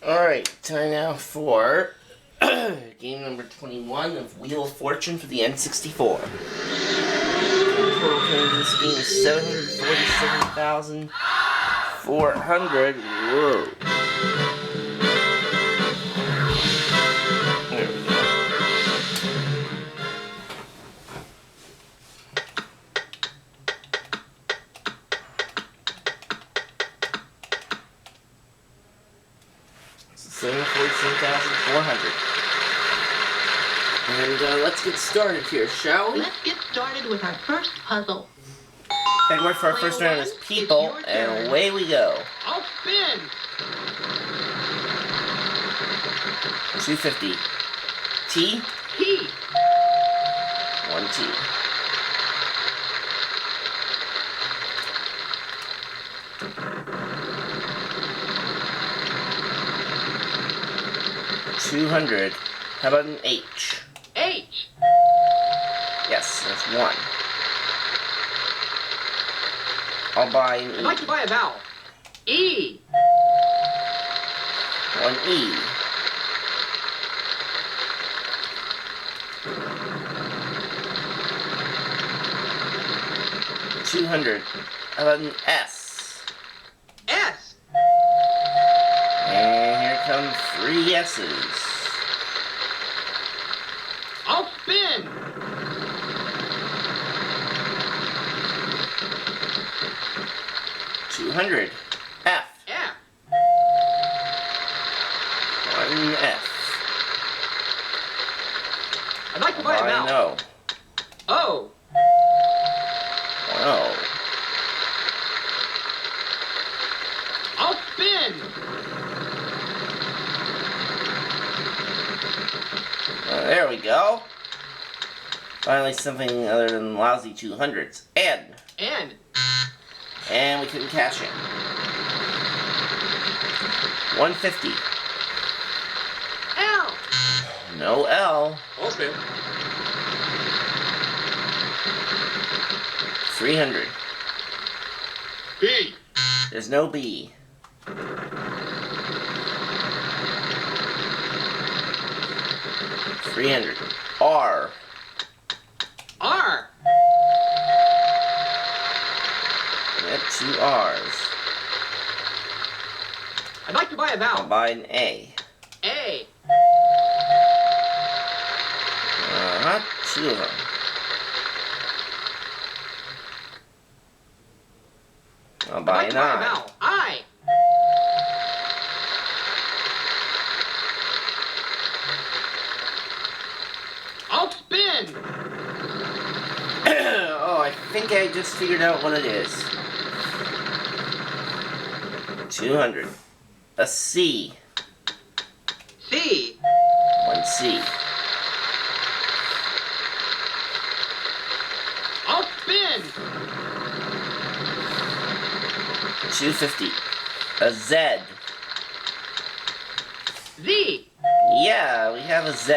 Alright, time now for game number 21 of Wheel of Fortune for the N64. Total count of this game is 747,400. Whoa. There we go. So 747,400. And let's get started here, shall we? Let's get started with our first puzzle. Category for our first round is people, and away we go. I'll spin. 250. T. T. 1 T. $200. How about an H? H. Yes, that's 1. I'll buy an E. I'd like to buy a vowel. E. 1 E. $200. How about an S? S. And here come 3 S's. I'll spin. $200. F. F. 1 F. I'd like to buy a vowel. No. O. 1 O. I'll spin. There we go. Finally something other than lousy 200s. N. N. And we couldn't cash it. 150. L. No L. I'll spin. 300. B. There's no B. 300. R. R. We have 2 R's. I'd like to buy a I'll vowel. buy an A. A. 2 of them. I'll I'd buy like an to buy a I. vowel. I. I'll spin. Oh, I think I just figured out what it is. 200. A C. C. 1 C. I'll spin. 250. A Z. Z. Yeah, we have a Z.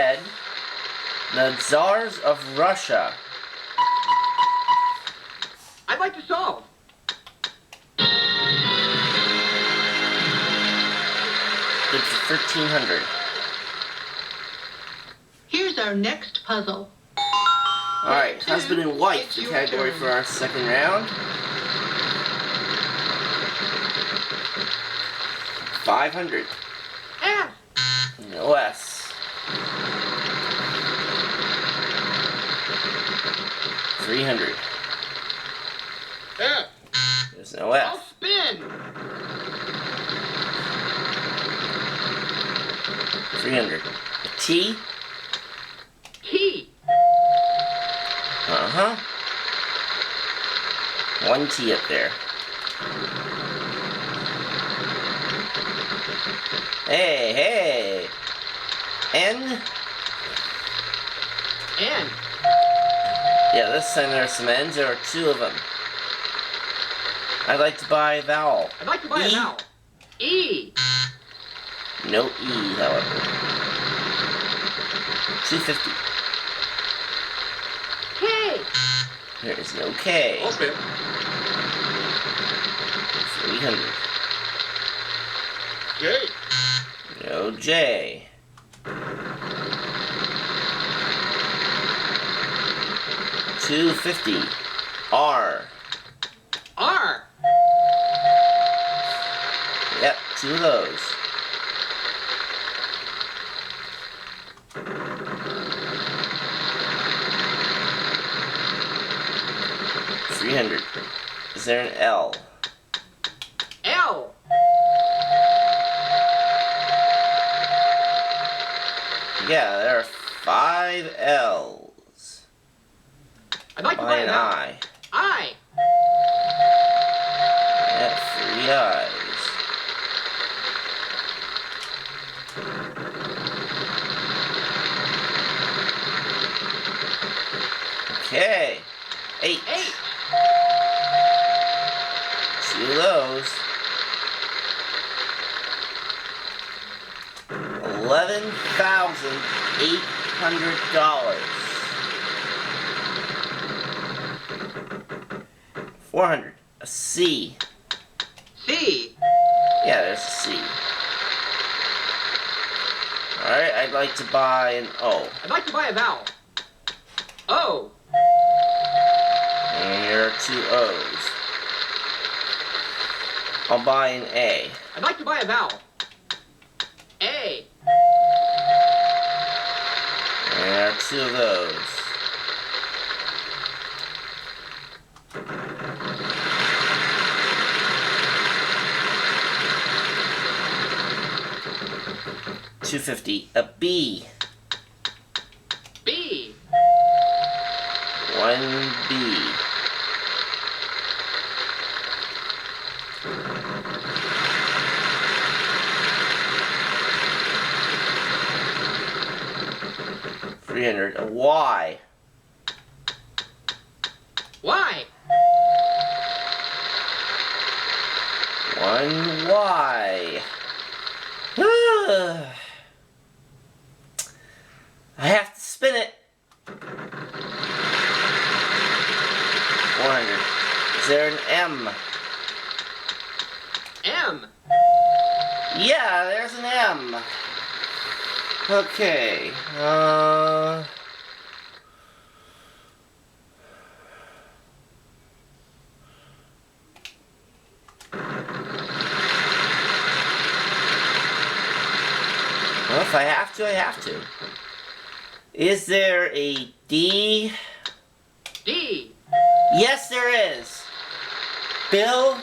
The Tsars of Russia. I'd like to solve. Good for 1,300. Here's our next puzzle. Alright, husband and wife, It's the your category turn. for our second round. 500. F. No S. 300. F. There's no I'll F. spin. 300. A T. T. Uh-huh. 1 T up there. Hey, hey. N. N. Yeah, this time there are some N's. There are 2 of them. I'd like to buy a vowel. I'd like to buy E. a vowel. E. No E, however. 250. K. There is no K. I'll spin. 300. J. No J. $2.50. R. R. Yep, 2 of those. $300. Is there an L? L. Yeah, there are 5 L's. I'd like to Buy buy an an I. I. Yep, 3 I's. Okay. 8. 8. 2 of those. $11,800. 400. A C. C. Yeah, there's a C. Alright, I'd like to buy an O. I'd like to buy a vowel. O. And here are 2 O's. I'll buy an A. I'd like to buy a vowel. A. And there are 2 of those. $2.50. A B. B. 1 B. $300. A Y. Y. 1 Y. I have to spin it. 400. Is there an M? M. Yeah, there's an M. Okay. Well, if I have to, I have to. Is there a D? D. Yes, there is. Bill and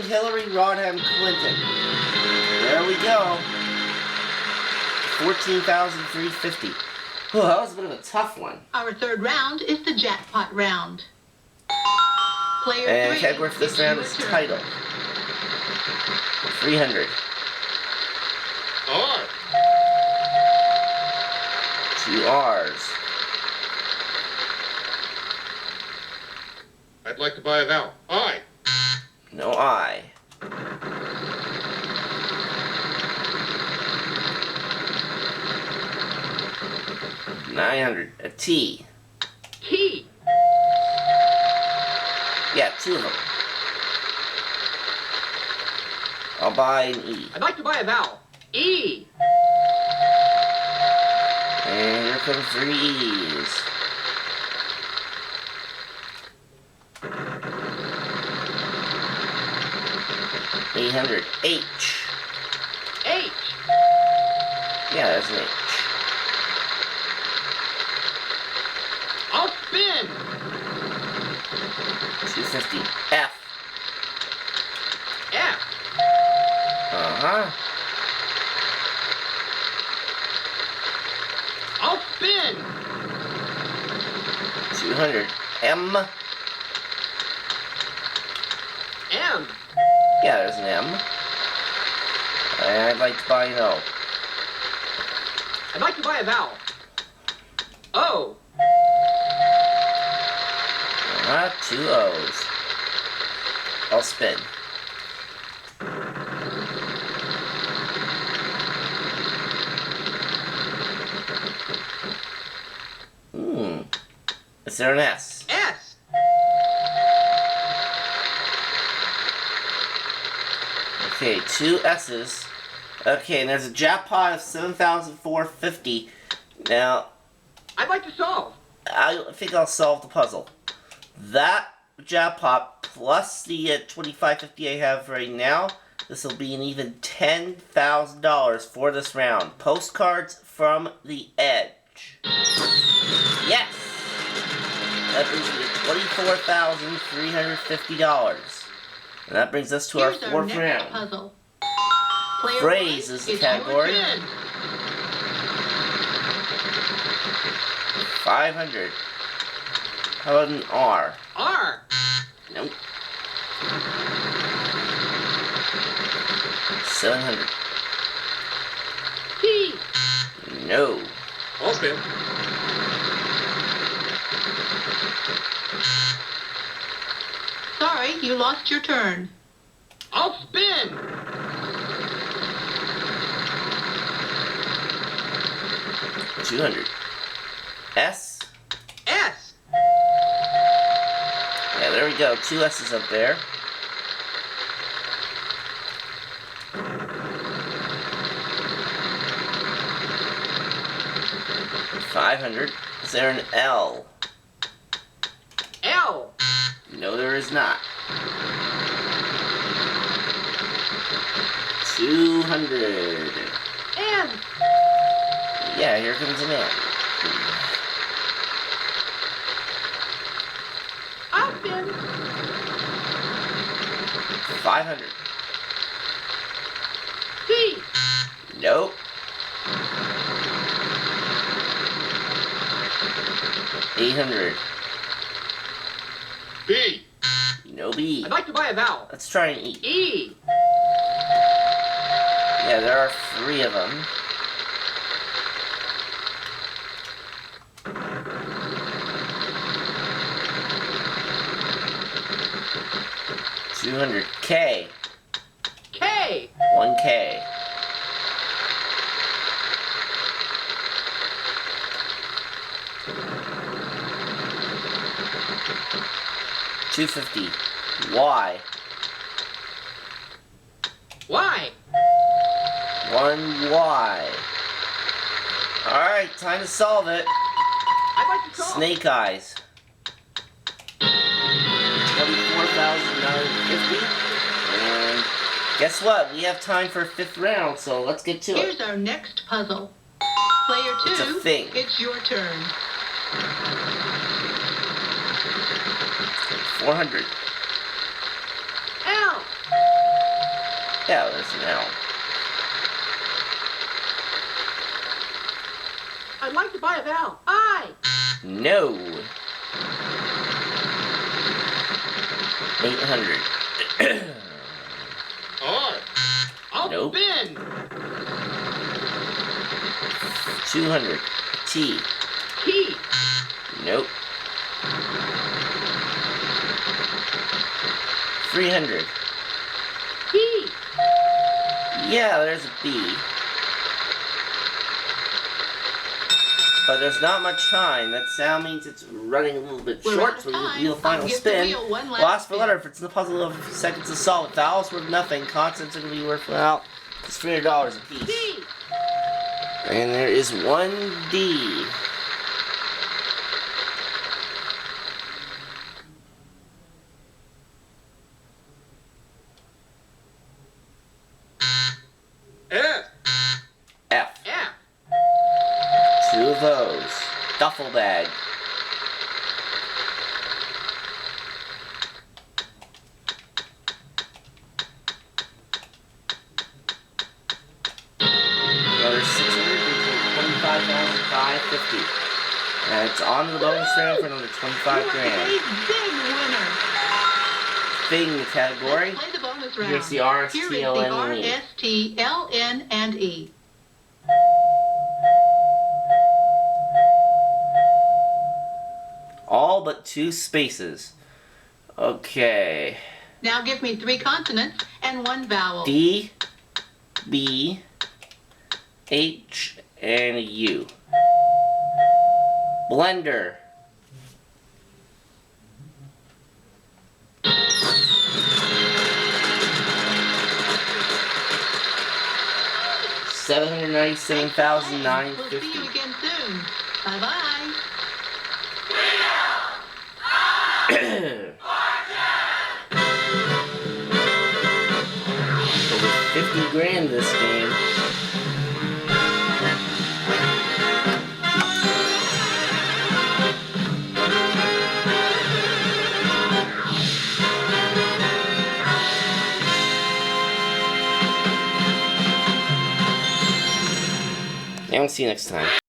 Hillary Rodham Clinton. There we go. 14,350. Oh, that was a bit of a tough one. Our third round is the jackpot round. Player And 3. category for this it's round your is turn. title. 300. R. 2 R's. I'd like to buy a vowel. I. No I. $900. A T. T. Yeah, 2 of them. I'll buy an E. I'd like to buy a vowel. E. And here come 3 E's. $800. H. H. Yeah, there's an H. I'll spin. $250. F. F. Uh-huh. I'll spin. 200. M. M. Yeah, there's an M. And I'd like to buy an O. I'd like to buy a vowel. O. 2 O's. I'll spin. Is there an S? S. Okay, 2 S's Okay, and there's a jackpot of 7,450. Now, I'd like to solve. I think I'll solve the puzzle. That jackpot plus the 2550 I have right now, this will be an even $10,000 for this round. Postcards from the Edge. Yes! That brings me to $24,350. And that brings us to our Here's fourth next round. puzzle. Player Phrase one, is the it's your category. turn. 500. How about an R? R. Nope. 700. P. No. I'll spin. Sorry, you lost your turn. I'll spin. 200. S. S. Yeah, there we go. 2 S's up there. $500. Is there an L? L. No, there is not. 200. N. Yeah, here comes an N. I'll spin. 500. P. Nope. 800. B. No B. I'd like to buy a vowel. Let's try an E. E. Yeah, there are 3 of them. $200. K. K. 1K. $250. Y. Y. 1Y. Alright, time to solve it. I'd like to solve. Snake eyes. 24,950. And guess what? We have time for a 5th round, so let's get to it. Here's our next puzzle. Player two, It's a thing. it's your turn. 400. L. Yeah, there's an L. I'd like to buy a vowel. I. No. 800. R. I'll Nope. spin. 200. T. T. Nope. 300. B. Yeah, there's a B. But there's not much time. That sound means it's running a little bit We're out short, of so time. we'll final I'll give the spin. wheel one last Last for spin. letter. If it's in the puzzle of a few seconds to solve it, vowels worth nothing. Consonants are going to be worth, well, it's $300 a piece. D. And there is one D. F. F. F. 2 of those. Duffel bag. Another 600 between 25,550. And it's on to the bonus round for another 25 grand. Big winner. Thing category. Let's play the bonus round. Here's the R, S, Here T, is L, the N, R, and E. S, T, L, N, and E. All but 2 spaces. Okay. Now give me 3 consonants and 1 vowel. D, B, H, and a U. Blender. We'll see you $797,950. again soon. Bye-bye. Over 50 grand this game. And we'll see you next time.